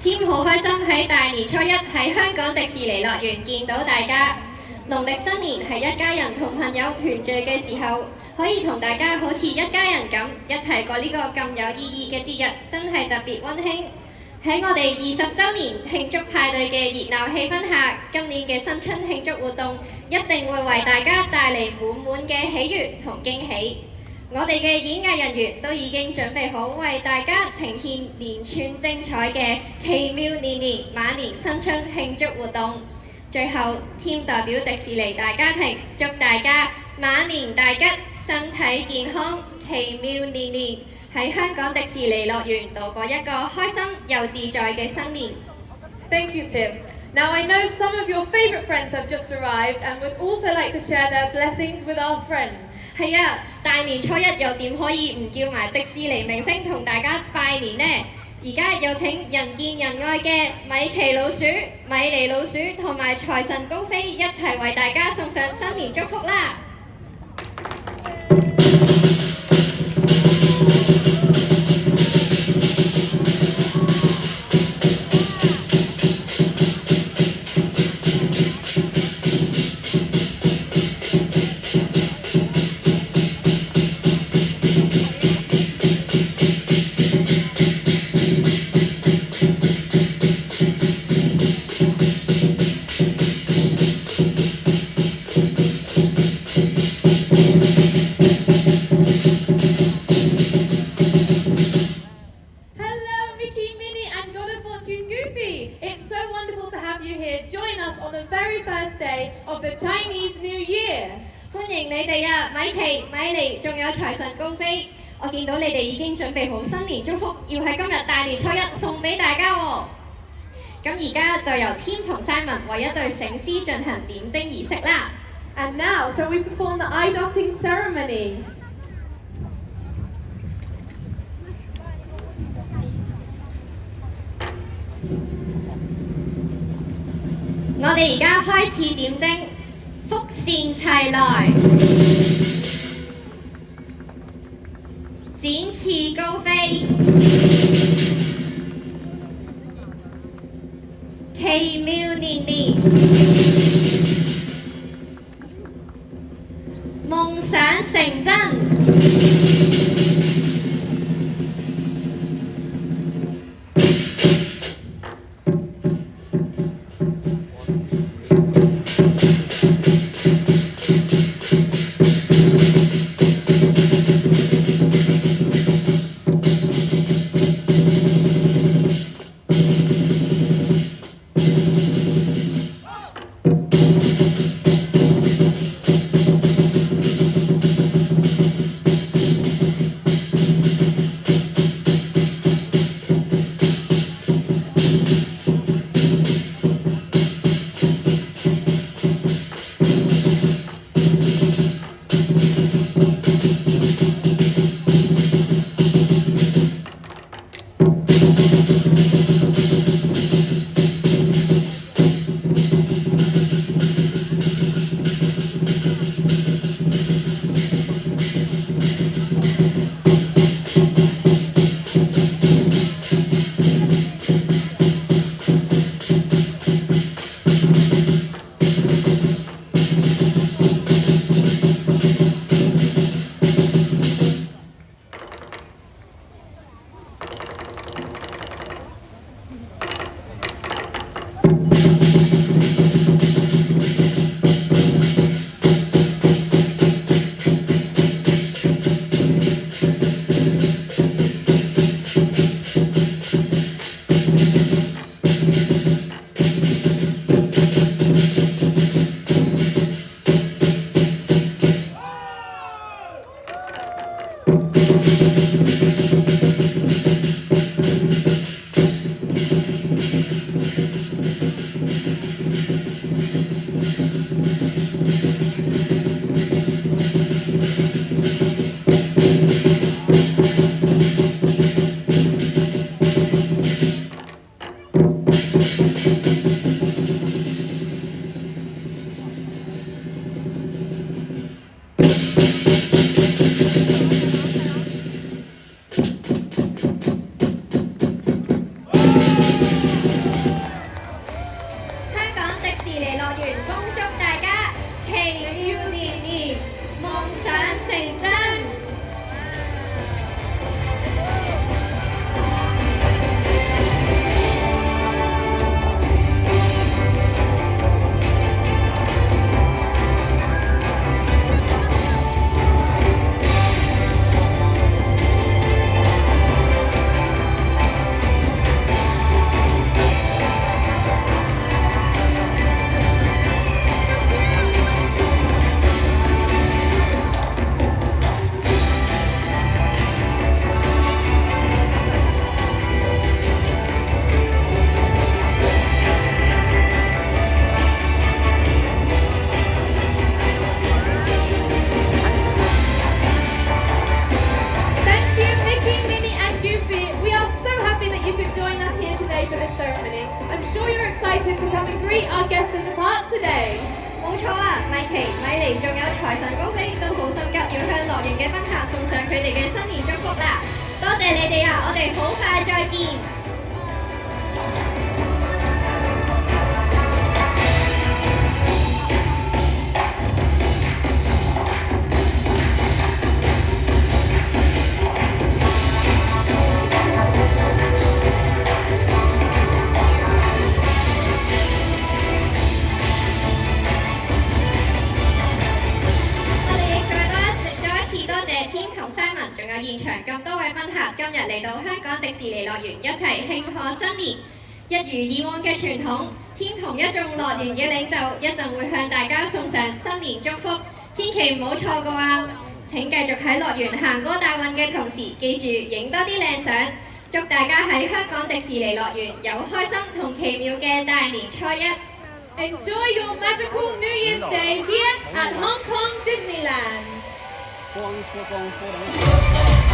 添好開心喺大年初一喺香港迪士尼樂園見到大家。農曆新年係一家人同朋友團聚嘅時候，可以同大家好似一家人咁一齊過呢個咁有意義嘅節日，真係特別溫馨。喺我哋20週年慶祝派對嘅熱鬧氣氛下，今年嘅新春慶祝活動一定會為大家帶嚟滿滿嘅喜悅同驚喜。我哋嘅演藝人員都已經準備好為大家呈現連串精彩嘅奇妙年年馬年新春慶祝活動。最後，添代表迪士尼大家庭祝大家馬年大吉，身體健康，奇妙年年，喺香港迪士尼樂園度過一個開心又自在嘅新年。Thank you, Tim. Now I know some of your favourite friends have just arrived and would also like to share their blessings with our friends. 係啊，大年初一又點可以唔叫埋迪士尼明星同大家拜年呢？而家有請人見人愛嘅米奇老鼠、米妮老鼠同埋財神高飛一齊為大家送上新年祝福啦！歡迎你哋啊，米奇、米妮，仲有財神高飛。我見到你哋已經準備好新年祝福，要喺今日大年初一送俾大家喎。咁而家就由 Tim 同 Simon 為一對醒獅進行點睛儀式啦。And now, shall we perform the eye dotting ceremony? 我哋而家開始點睛。福善齊來，展翅高飛，奇妙年年，夢想成真。for this ceremony. I'm sure you're excited to come and greet our guests in the park today. 冇錯啊，米奇、米妮仲有財神高飛都好心急要向樂園嘅賓客送上佢哋嘅新年祝福啦！多謝你哋啊，我哋好快再見。Simon 仲有現場咁多位賓客今日嚟到香港迪士尼樂園一齊慶賀新年，一如以往嘅傳統，天同一眾樂園嘅領袖一陣會向大家送上新年祝福，千祈唔好錯過啊！請繼續喺樂園行歌大運嘅同時，記住影多啲靚相，祝大家喺香港迪士尼樂園有開心同奇妙嘅大年初一。Enjoy your magical New Year's Day here at Hong Kong Disneyland. 光复光复。